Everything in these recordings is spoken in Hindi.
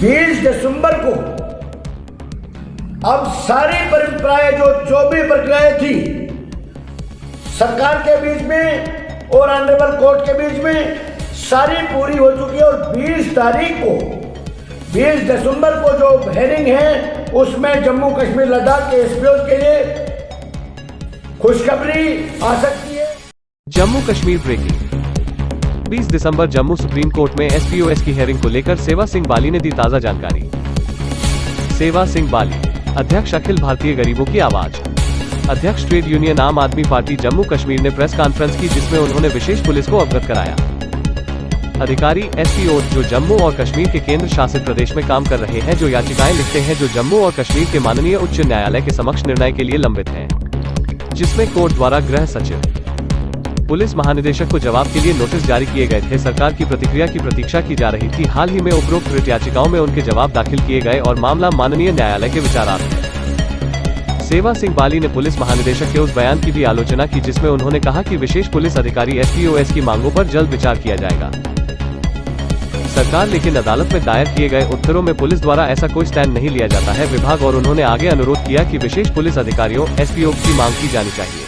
20 दिसंबर को अब सारी परंपराएं जो भी प्रक्रियाएं थी सरकार के बीच में और ऑनरेबल कोर्ट के बीच में सारी पूरी हो चुकी है। और 20 दिसंबर को जो हेयरिंग है उसमें जम्मू कश्मीर लद्दाख के एसपीओ के लिए खुशखबरी आ सकती है। जम्मू कश्मीर ब्रेकिंग। 20 दिसंबर जम्मू सुप्रीम कोर्ट में एसपीओएस की हेयरिंग को लेकर सेवा सिंह बाली ने दी ताजा जानकारी। सेवा सिंह बाली, अध्यक्ष अखिल भारतीय गरीबों की आवाज, अध्यक्ष ट्रेड यूनियन आम आदमी पार्टी जम्मू कश्मीर ने प्रेस कॉन्फ्रेंस की जिसमें उन्होंने विशेष पुलिस को अवगत कराया। अधिकारी एसपीओ जो जम्मू और कश्मीर के केंद्र शासित प्रदेश में काम कर रहे हैं, जो याचिकाएं लिखते हैं जो जम्मू और कश्मीर के माननीय उच्च न्यायालय के समक्ष निर्णय के लिए लंबित हैं, जिसमें कोर्ट द्वारा गृह सचिव, पुलिस महानिदेशक को जवाब के लिए नोटिस जारी किए गए थे। सरकार की प्रतिक्रिया की प्रतीक्षा की जा रही थी। हाल ही में उपरोक्त रिट याचिकाओं में उनके जवाब दाखिल किए गए और मामला माननीय न्यायालय के विचाराधीन है। सेवा सिंह बाली ने पुलिस महानिदेशक के उस बयान की भी आलोचना की जिसमें उन्होंने कहा कि विशेष पुलिस अधिकारी एसपीओएस की मांगों पर जल्द विचार किया जाएगा। सरकार लेकिन अदालत में दायर किए गए उत्तरों में पुलिस द्वारा ऐसा कोई स्टैंड नहीं लिया जाता है विभाग, और उन्होंने आगे अनुरोध किया कि विशेष पुलिस अधिकारियों एसपीओ की मांग की जानी चाहिए।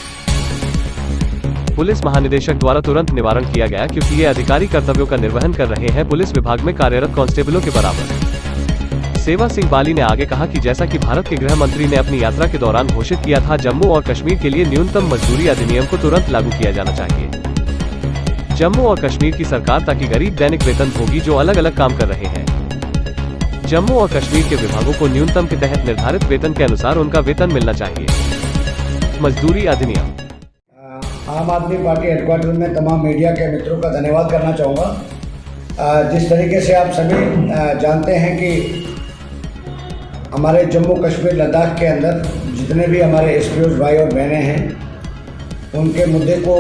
पुलिस महानिदेशक द्वारा तुरंत निवारण किया गया क्योंकि ये अधिकारी कर्तव्यों का निर्वहन कर रहे हैं पुलिस विभाग में कार्यरत कांस्टेबलों के बराबर। सेवा सिंह बाली ने आगे कहा कि जैसा कि भारत के गृह मंत्री ने अपनी यात्रा के दौरान घोषित किया था, जम्मू और कश्मीर के लिए न्यूनतम मजदूरी अधिनियम को तुरंत लागू किया जाना चाहिए। जम्मू और कश्मीर की सरकार ताकि गरीब दैनिक वेतन भोगी जो अलग अलग काम कर रहे हैं, जम्मू और कश्मीर के विभागों को न्यूनतम के तहत निर्धारित वेतन के अनुसार उनका वेतन मिलना चाहिए। मजदूरी अधिनियम। आम आदमी पार्टी हेडक्वार्टर में तमाम मीडिया के मित्रों का धन्यवाद करना चाहूँगा। जिस तरीके से आप सभी जानते हैं कि हमारे जम्मू कश्मीर लद्दाख के अंदर जितने भी हमारे एसपीओ भाई और बहनें हैं उनके मुद्दे को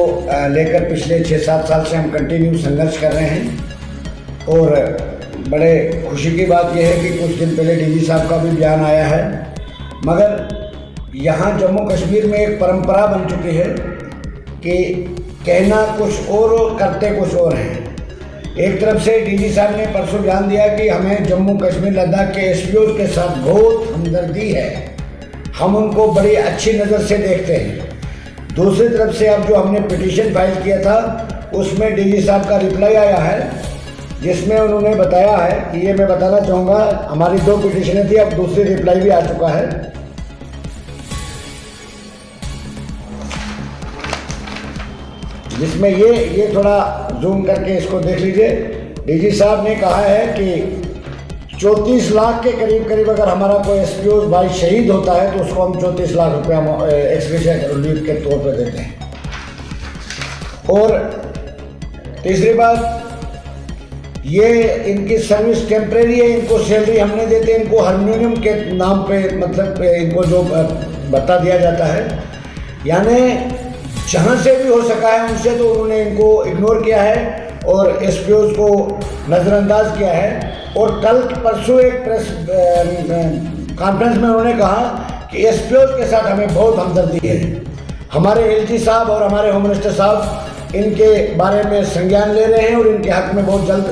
लेकर पिछले 6-7 साल से हम कंटिन्यू संघर्ष कर रहे हैं। और बड़े खुशी की बात यह है कि कुछ दिन पहले डीजी साहब का भी बयान आया है, मगर यहाँ जम्मू कश्मीर में एक परंपरा बन चुकी है कि कहना कुछ और करते कुछ और हैं। एक तरफ से डीजी साहब ने परसों बयान दिया कि हमें जम्मू कश्मीर लद्दाख के एसपीओ के साथ बहुत हमदर्दी है, हम उनको बड़ी अच्छी नज़र से देखते हैं। दूसरी तरफ से अब जो हमने पिटीशन फाइल किया था उसमें डीजी साहब का रिप्लाई आया है जिसमें उन्होंने बताया है कि ये मैं बताना चाहूँगा, हमारी 2 पिटीशनें थी, अब दूसरी रिप्लाई भी आ चुका है जिसमें ये थोड़ा जूम करके इसको देख लीजिए। डीजी साहब ने कहा है कि 34 लाख के करीब अगर हमारा कोई एसपीओ भाई शहीद होता है तो उसको हम 34 लाख रुपया एक्सग्रेशिया रिलीफ के तौर पर देते हैं। और तीसरी बात, ये इनकी सर्विस टेम्परेरी है, इनको सैलरी हम नहीं देते, इनको हारमोनियम के नाम पे मतलब इनको जो भत्ता दिया जाता है, यानी जहाँ से भी हो सका है उनसे तो उन्होंने इनको इग्नोर किया है और एसपीओज को नज़रअंदाज किया है। और कल परसों एक प्रेस कॉन्फ्रेंस में उन्होंने कहा कि एसपीओज के साथ हमें बहुत हमदर्दी है, हमारे एलजी साहब और हमारे होम मिनिस्टर साहब इनके बारे में संज्ञान ले रहे हैं और इनके हक में बहुत जल्द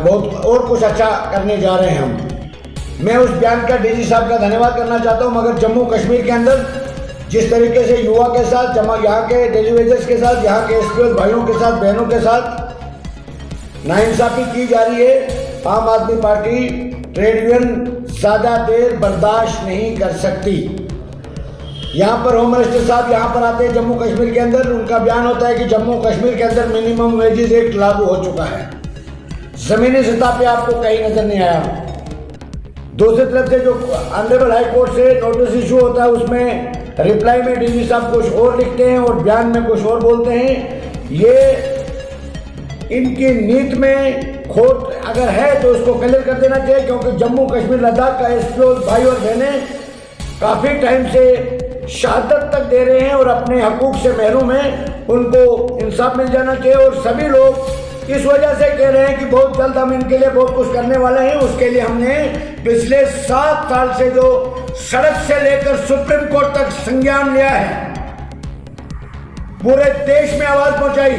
बहुत और कुछ अच्छा करने जा रहे हैं हम। मैं उस बयान का डीजी साहब का धन्यवाद करना चाहता हूँ, मगर जम्मू कश्मीर के अंदर जिस तरीके से युवा के साथ यहाँ के डेली वेजर्स के साथ, यहाँ के एसपीओ भाइयों के साथ, बहनों के साथ नाइंसाफी की जा रही है, आम आदमी पार्टी ट्रेड यूनियन ज़्यादा देर बर्दाश्त नहीं कर सकती। यहाँ पर होम मिनिस्टर साहब यहाँ पर आते हैं जम्मू कश्मीर के अंदर, उनका बयान होता है कि जम्मू कश्मीर के अंदर मिनिमम वेजेस एक्ट लागू हो चुका है, ज़मीनी सतह पे आपको कहीं नजर नहीं आया। दूसरी तरफ से जो ऑनरेबल हाई कोर्ट से नोटिस इशू होता है उसमें रिप्लाई में डीजी साहब कुछ और लिखते हैं और बयान में कुछ और बोलते हैं। ये इनकी नीति में खोट अगर है तो उसको क्लियर कर देना चाहिए, क्योंकि जम्मू कश्मीर लद्दाख का एसपीओ भाई और बहनें काफ़ी टाइम से शहादत तक दे रहे हैं और अपने हकूक से महरूम हैं, उनको इंसाफ मिल जाना चाहिए। और सभी लोग इस वजह से कह रहे हैं कि बहुत जल्द हम इनके लिए बहुत कुछ करने वाले हैं। उसके लिए हमने पिछले 7 साल से जो सड़क से लेकर सुप्रीम कोर्ट तक संज्ञान लिया है, पूरे देश में आवाज पहुंचाई,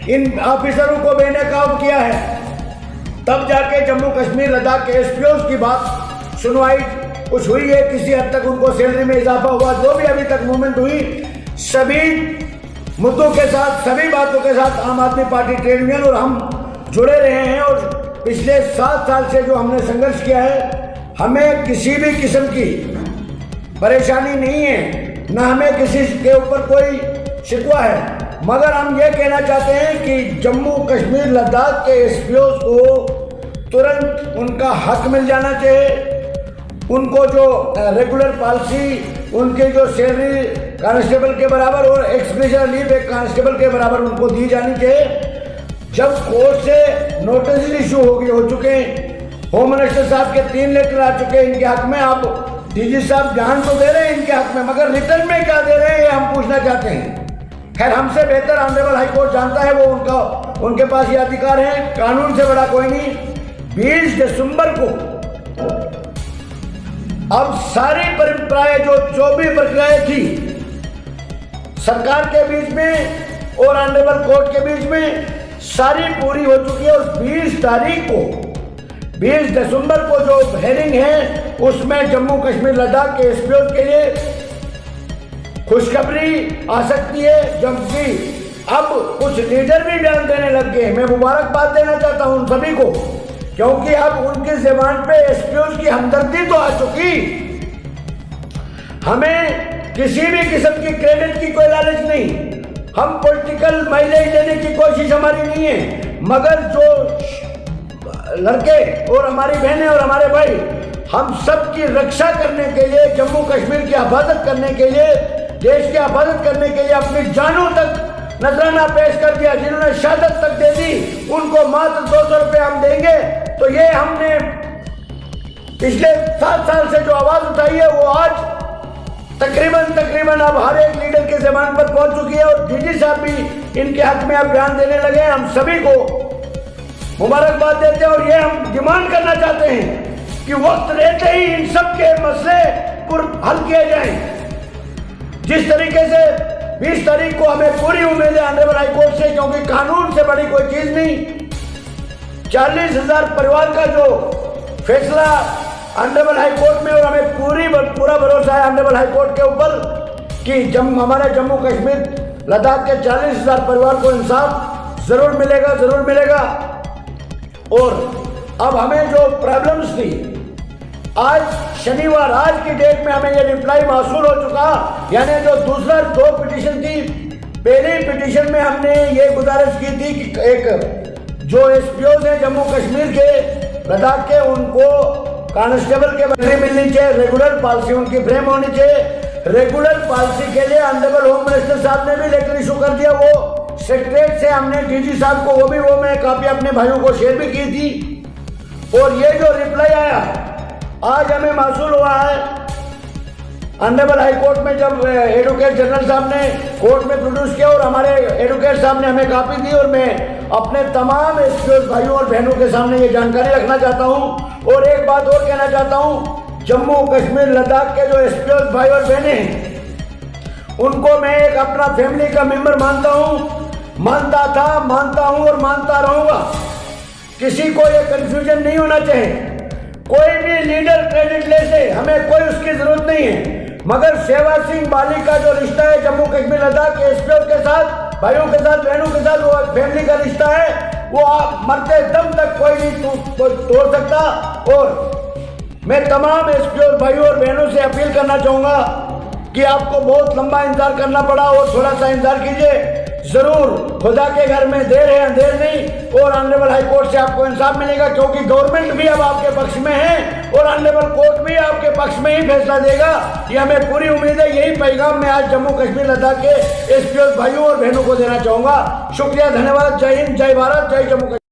इन ऑफिसरों को बेनकाब किया है। तब जाके जम्मू कश्मीर लद्दाख के एसपीओ की बात सुनवाई कुछ हुई है, किसी हद तक उनको सैलरी में इजाफा हुआ, जो भी अभी तक मूवमेंट हुई, सभी मुद्दों के साथ, सभी बातों के साथ आम आदमी पार्टी, ट्रेड यूनियन और हम जुड़े रहे हैं। और पिछले 7 साल से जो हमने संघर्ष किया है, हमें किसी भी किस्म की परेशानी नहीं है, न हमें किसी के ऊपर कोई शिकवा है। मगर हम ये कहना चाहते हैं कि जम्मू कश्मीर लद्दाख के एसपीओ को तुरंत उनका हक मिल जाना चाहिए। उनको जो रेगुलर पॉलिसी, उनके जो सैलरी कांस्टेबल के बराबर और एक्सप्रेशन लीव एक कांस्टेबल के बराबर उनको दी जानी चाहिए। जब कोर्ट से नोटिस इशू हो चुके हैं, होम मिनिस्टर साहब के 3 लेटर आ चुके हैं इनके हक में, आप डीजी साहब ध्यान तो दे रहे हैं इनके हक में, मगर रिटर्न में क्या दे रहे हैं ये हम पूछना चाहते हैं। खैर, हमसे बेहतर ऑनरेबल हाई कोर्ट जानता है, वो उनके पास ये अधिकार है, कानून से बड़ा कोई नहीं। 20 दिसंबर को अब सारी परंपराएं जो भी प्रक्रियाएं थी सरकार के बीच में और ऑनरेबल कोर्ट के बीच में, सारी पूरी हो चुकी है। और 20 तारीख को, 20 दिसंबर को जो हेयरिंग है, उसमें जम्मू कश्मीर लद्दाख के एसपीओ के लिए खुशखबरी आ सकती है, जबकि अब कुछ लीडर भी बयान देने लग गए। मैं मुबारकबाद देना चाहता हूं उन सभी को, क्योंकि अब उनकी ज़बान पे एसपीओ की हमदर्दी तो आ चुकी। हमें किसी भी किस्म की क्रेडिट की कोई लालच नहीं, हम पॉलिटिकल माइलेज लेने की कोशिश हमारी नहीं है, मगर जो लड़के और हमारी बहनें और हमारे भाई, हम सब की रक्षा करने के लिए, जम्मू कश्मीर की हिफाजत करने के लिए, देश की हिफाजत करने के लिए अपनी जानों तक नजराना पेश कर दिया। जिन्होंने शहादत तक दे दी, उनको मात्र 200 रुपये हम देंगे। तो ये हमने पिछले 7 साल से जो आवाज उठाई है, वो आज तकरीबन अब हर एक लीडर के ज़बान पर पहुंच चुकी है। और डीजी साहब भी इनके हक में अब बयान देने लगे हैं। हम सभी को मुबारकबाद देते हैं और ये हम डिमांड करना चाहते हैं कि वक्त रहते ही इन सब के मसले हल किए जाएं। जिस तरीके से 20 तारीख को हमें पूरी उम्मीद है ऑनरेबल हाई कोर्ट से, क्योंकि कानून से बड़ी कोई चीज नहीं। 40,000 परिवार का जो फैसला ऑनरेबल हाई कोर्ट में, और हमें पूरा भरोसा है ऑनरेबल हाई कोर्ट के ऊपर कि हमारे जम्मू कश्मीर लद्दाख के 40,000 परिवार को इंसाफ जरूर मिलेगा। और अब हमें जो प्रॉब्लम्स थी, आज शनिवार, आज की डेट में हमें ये रिप्लाई मौसूल हो चुका। यानी जो दूसरा 2 पिटीशन थी, पहली पिटीशन में हमने ये गुजारिश की थी कि एक जो एसपीओ हैं जम्मू कश्मीर के लद्दाख के, उनको कांस्टेबल के बदले मिलनी चाहिए, रेगुलर पॉलिसी उनकी फ्रेम होनी चाहिए। रेगुलर पॉलिसी के लिए ऑनरेबल होम मिनिस्टर साहब ने भी लेटर इशू कर दिया। वो सेक्रेटरीट से हमने डीजी साहब को वो मैं कापी अपने भाइयों को शेयर भी की थी। और ये जो रिप्लाई आया आज हमें मौसूल हुआ है ऑनरेबल हाई कोर्ट में, जब एडवोकेट जनरल साहब ने कोर्ट में प्रोड्यूस किया और हमारे एडवोकेट साहब ने हमें कापी दी। और मैं अपने तमाम एसपीओ भाइयों और बहनों के सामने ये जानकारी रखना चाहता हूँ। और एक बात और कहना चाहता हूँ, जम्मू कश्मीर लद्दाख के जो एसपीओ भाई और बहनें हैं, उनको मैं एक अपना फैमिली का मेंबर मानता हूँ, मानता हूँ और मानता रहूँगा। किसी को ये कंफ्यूजन नहीं होना चाहिए। कोई भी लीडर क्रेडिट ले से, हमें कोई उसकी जरूरत नहीं है, मगर सेवा सिंह बाली का जो रिश्ता है जम्मू कश्मीर लद्दाख के एसपीओ के साथ, भाइयों के साथ, बहनों के साथ, वो फैमिली का रिश्ता है, वो आप मरते दम तक कोई नहीं तोड़ सकता। और मैं तमाम एसपीओ भाइयों और बहनों से अपील करना चाहूँगा कि आपको बहुत लंबा इंतजार करना पड़ा और थोड़ा सा इंतजार कीजिए। जरूर खुदा के घर में देर है अंधेर नहीं, और ऑनरेबल हाई कोर्ट से आपको इंसाफ मिलेगा, क्योंकि गवर्नमेंट भी अब आपके पक्ष में है और ऑनरेबल कोर्ट भी आपके पक्ष में ही फैसला देगा। ये हमें पूरी उम्मीद है। यही पैगाम मैं आज जम्मू कश्मीर लद्दाख के एसपीओ भाइयों और बहनों को देना चाहूँगा। शुक्रिया, धन्यवाद। जय हिंद, जय भारत, जय जम्मू कश्मीर।